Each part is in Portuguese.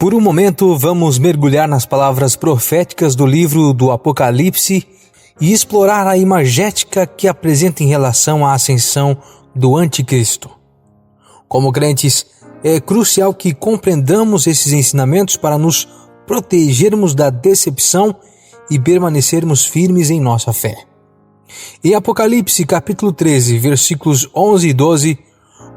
Por um momento, vamos mergulhar nas palavras proféticas do livro do Apocalipse e explorar a imagética que apresenta em relação à ascensão do Anticristo. Como crentes, é crucial que compreendamos esses ensinamentos para nos protegermos da decepção e permanecermos firmes em nossa fé. Em Apocalipse capítulo 13, versículos 11 e 12,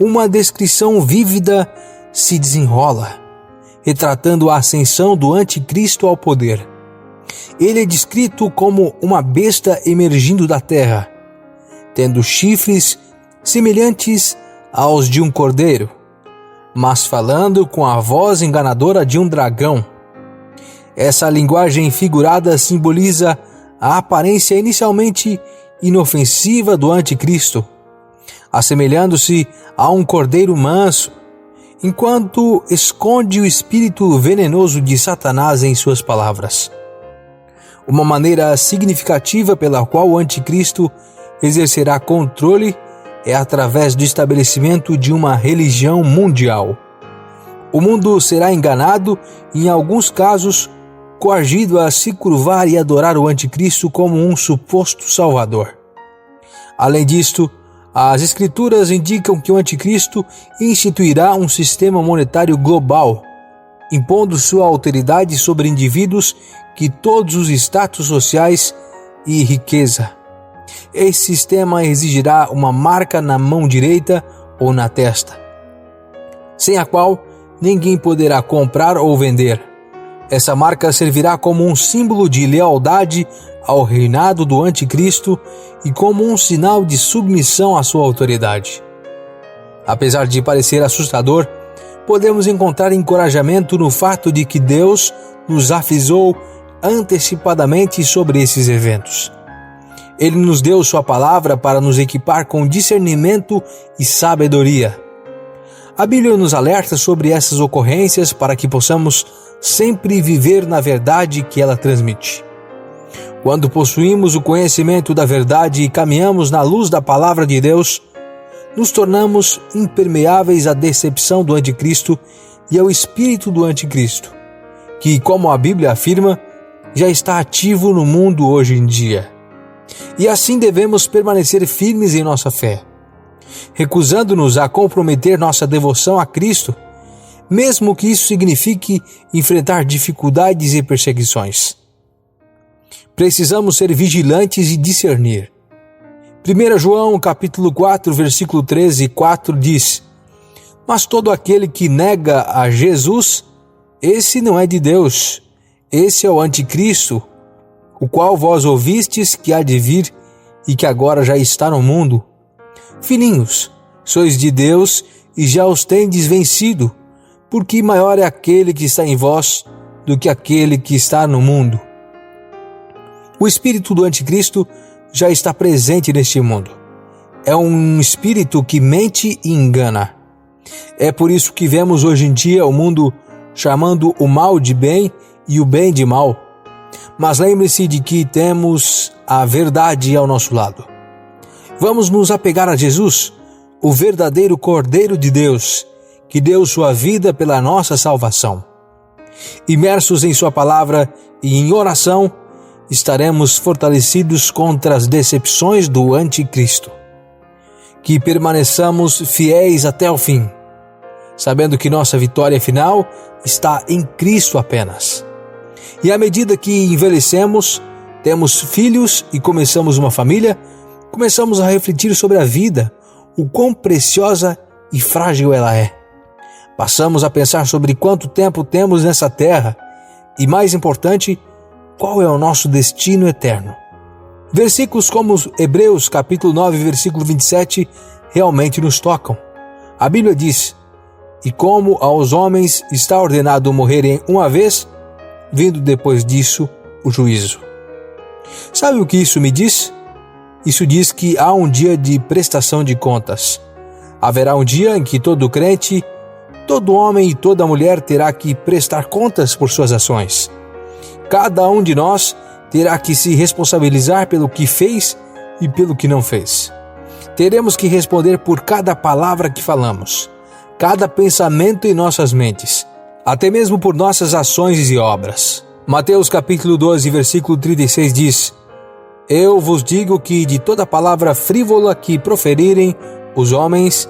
uma descrição vívida se desenrola, retratando a ascensão do Anticristo ao poder. Ele é descrito como uma besta emergindo da terra, tendo chifres semelhantes aos de um cordeiro, mas falando com a voz enganadora de um dragão. Essa linguagem figurada simboliza a aparência inicialmente inofensiva do Anticristo, assemelhando-se a um cordeiro manso, enquanto esconde o espírito venenoso de Satanás em suas palavras. Uma maneira significativa pela qual o Anticristo exercerá controle é através do estabelecimento de uma religião mundial. O mundo será enganado e, em alguns casos, coagido a se curvar e adorar o Anticristo como um suposto salvador. Além disto, as Escrituras indicam que o Anticristo instituirá um sistema monetário global, impondo sua autoridade sobre indivíduos de todos os status sociais e riqueza. Esse sistema exigirá uma marca na mão direita ou na testa, sem a qual ninguém poderá comprar ou vender. Essa marca servirá como um símbolo de lealdade ao reinado do Anticristo e como um sinal de submissão à sua autoridade. Apesar de parecer assustador, podemos encontrar encorajamento no fato de que Deus nos avisou antecipadamente sobre esses eventos. Ele nos deu sua palavra para nos equipar com discernimento e sabedoria. A Bíblia nos alerta sobre essas ocorrências para que possamos sempre viver na verdade que ela transmite. Quando possuímos o conhecimento da verdade e caminhamos na luz da palavra de Deus, nos tornamos impermeáveis à decepção do Anticristo e ao espírito do Anticristo, que, como a Bíblia afirma, já está ativo no mundo hoje em dia. E assim devemos permanecer firmes em nossa fé, recusando-nos a comprometer nossa devoção a Cristo, mesmo que isso signifique enfrentar dificuldades e perseguições. Precisamos ser vigilantes e discernir. 1 João capítulo 4, versículo 13 e 4 diz: Mas todo aquele que nega a Jesus, esse não é de Deus, esse é o Anticristo, o qual vós ouvistes que há de vir e que agora já está no mundo. Filhinhos, sois de Deus e já os tendes vencido, porque maior é aquele que está em vós do que aquele que está no mundo. O espírito do Anticristo já está presente neste mundo. É um espírito que mente e engana. É por isso que vemos hoje em dia o mundo chamando o mal de bem e o bem de mal. Mas lembre-se de que temos a verdade ao nosso lado. Vamos nos apegar a Jesus, o verdadeiro Cordeiro de Deus, que deu sua vida pela nossa salvação. Imersos em sua palavra e em oração, estaremos fortalecidos contra as decepções do Anticristo. Que permaneçamos fiéis até o fim, sabendo que nossa vitória final está em Cristo apenas. E à medida que envelhecemos, temos filhos e começamos uma família, começamos a refletir sobre a vida, o quão preciosa e frágil ela é. Passamos a pensar sobre quanto tempo temos nessa terra e, mais importante, qual é o nosso destino eterno. Versículos como Hebreus capítulo 9, versículo 27 realmente nos tocam. A Bíblia diz: E como aos homens está ordenado morrerem uma vez, vindo depois disso o juízo. Sabe o que isso me diz? Isso diz que há um dia de prestação de contas. Haverá um dia em que todo crente, todo homem e toda mulher terá que prestar contas por suas ações. Cada um de nós terá que se responsabilizar pelo que fez e pelo que não fez. Teremos que responder por cada palavra que falamos, cada pensamento em nossas mentes, até mesmo por nossas ações e obras. Mateus capítulo 12, versículo 36 diz: Eu vos digo que de toda palavra frívola que proferirem os homens,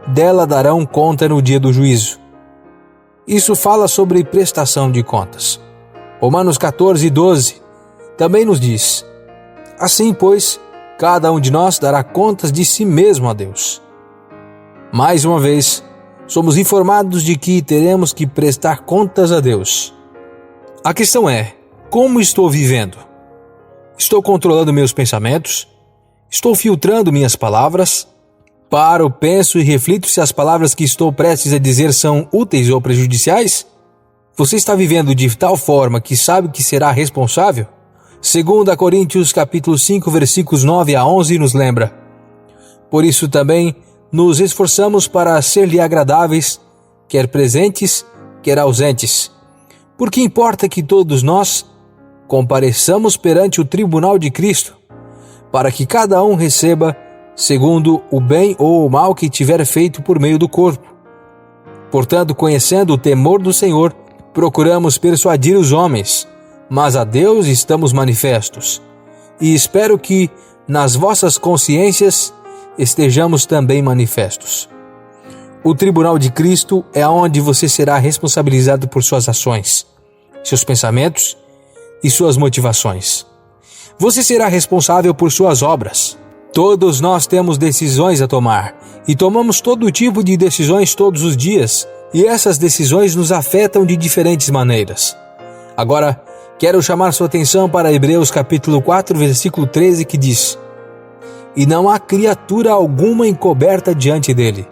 dela darão conta no dia do juízo. Isso fala sobre prestação de contas. Romanos 14, 12 também nos diz: Assim, pois, cada um de nós dará contas de si mesmo a Deus. Mais uma vez, somos informados de que teremos que prestar contas a Deus. A questão é: como estou vivendo? Estou controlando meus pensamentos? Estou filtrando minhas palavras? Paro, penso e reflito se as palavras que estou prestes a dizer são úteis ou prejudiciais? Você está vivendo de tal forma que sabe que será responsável? 2 Coríntios capítulo 5, versículos 9 a 11 nos lembra: Por isso também nos esforçamos para ser-lhe agradáveis, quer presentes, quer ausentes. Porque importa que todos nós compareçamos perante o tribunal de Cristo, para que cada um receba segundo o bem ou o mal que tiver feito por meio do corpo. Portanto, conhecendo o temor do Senhor, procuramos persuadir os homens, mas a Deus estamos manifestos. E espero que nas vossas consciências estejamos também manifestos. O tribunal de Cristo é onde você será responsabilizado por suas ações, seus pensamentos e suas motivações. Você será responsável por suas obras. Todos nós temos decisões a tomar e tomamos todo tipo de decisões todos os dias, e essas decisões nos afetam de diferentes maneiras. Agora, quero chamar sua atenção para Hebreus capítulo 4, versículo 13, que diz: E não há criatura alguma encoberta diante dele.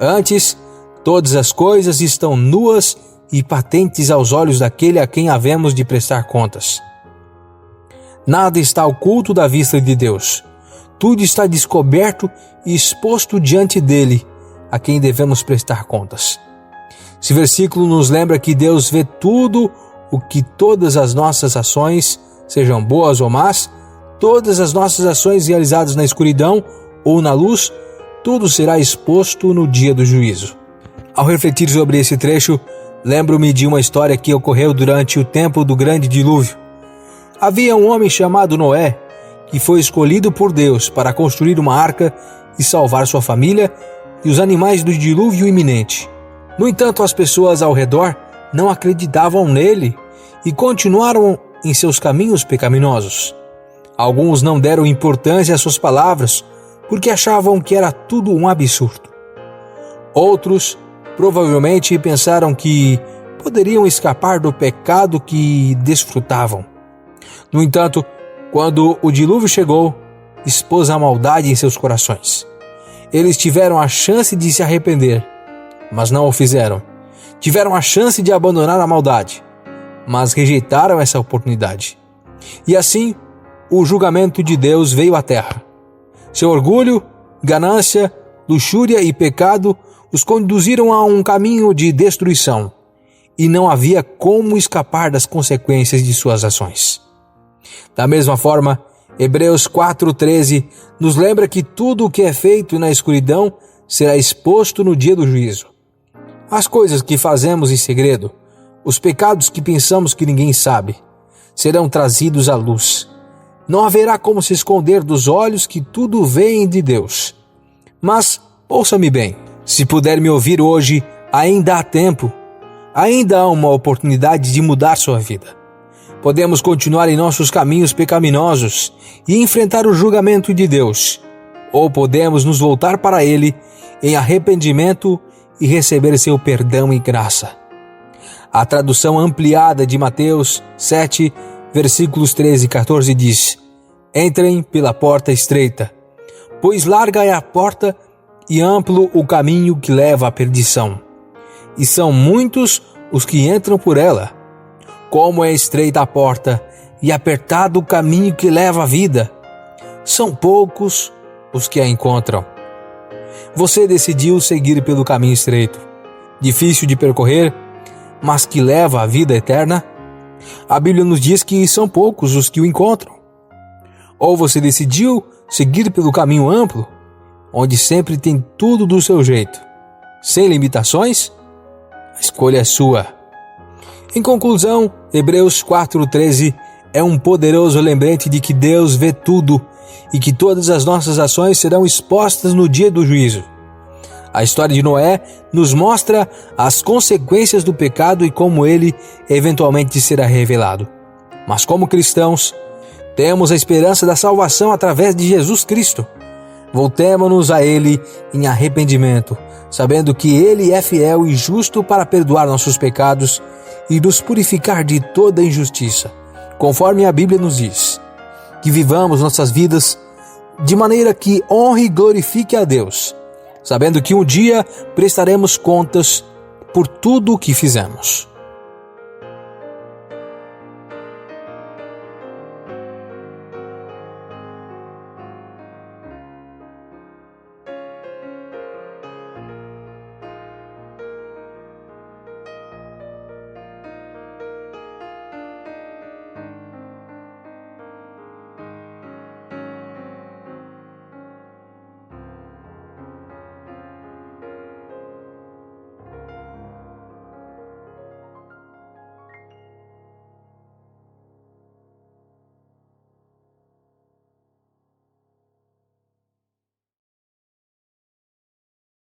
Antes, todas as coisas estão nuas e patentes aos olhos daquele a quem havemos de prestar contas. Nada está oculto da vista de Deus. Tudo está descoberto e exposto diante dele, a quem devemos prestar contas. Esse versículo nos lembra que Deus vê tudo o que todas as nossas ações, sejam boas ou más, todas as nossas ações realizadas na escuridão ou na luz, tudo será exposto no dia do juízo. Ao refletir sobre esse trecho, lembro-me de uma história que ocorreu durante o tempo do grande dilúvio. Havia um homem chamado Noé, que foi escolhido por Deus para construir uma arca e salvar sua família e os animais do dilúvio iminente. No entanto, as pessoas ao redor não acreditavam nele e continuaram em seus caminhos pecaminosos. Alguns não deram importância às suas palavras porque achavam que era tudo um absurdo. Outros provavelmente pensaram que poderiam escapar do pecado que desfrutavam. No entanto, quando o dilúvio chegou, expôs a maldade em seus corações. Eles tiveram a chance de se arrepender, mas não o fizeram. Tiveram a chance de abandonar a maldade, mas rejeitaram essa oportunidade. E assim, o julgamento de Deus veio à terra. Seu orgulho, ganância, luxúria e pecado os conduziram a um caminho de destruição, e não havia como escapar das consequências de suas ações. Da mesma forma, Hebreus 4,13 nos lembra que tudo o que é feito na escuridão será exposto no dia do juízo. As coisas que fazemos em segredo, os pecados que pensamos que ninguém sabe, serão trazidos à luz. Não haverá como se esconder dos olhos que tudo vem de Deus. Mas, ouça-me bem, se puder me ouvir hoje, ainda há tempo, ainda há uma oportunidade de mudar sua vida. Podemos continuar em nossos caminhos pecaminosos e enfrentar o julgamento de Deus, ou podemos nos voltar para Ele em arrependimento e receber seu perdão e graça. A tradução ampliada de Mateus 7, versículos 13 e 14 diz: Entrem pela porta estreita, pois larga é a porta e amplo o caminho que leva à perdição, e são muitos os que entram por ela. Como é estreita a porta e apertado o caminho que leva à vida, são poucos os que a encontram. Você decidiu seguir pelo caminho estreito, difícil de percorrer, mas que leva à vida eterna? A Bíblia nos diz que são poucos os que o encontram. Ou você decidiu seguir pelo caminho amplo, onde sempre tem tudo do seu jeito, sem limitações? A escolha é sua. Em conclusão, Hebreus 4:13 é um poderoso lembrete de que Deus vê tudo e que todas as nossas ações serão expostas no dia do juízo. A história de Noé nos mostra as consequências do pecado e como ele eventualmente será revelado. Mas como cristãos, temos a esperança da salvação através de Jesus Cristo. Voltemo-nos a Ele em arrependimento, sabendo que Ele é fiel e justo para perdoar nossos pecados e nos purificar de toda injustiça, conforme a Bíblia nos diz. Que vivamos nossas vidas de maneira que honre e glorifique a Deus, sabendo que um dia prestaremos contas por tudo o que fizemos.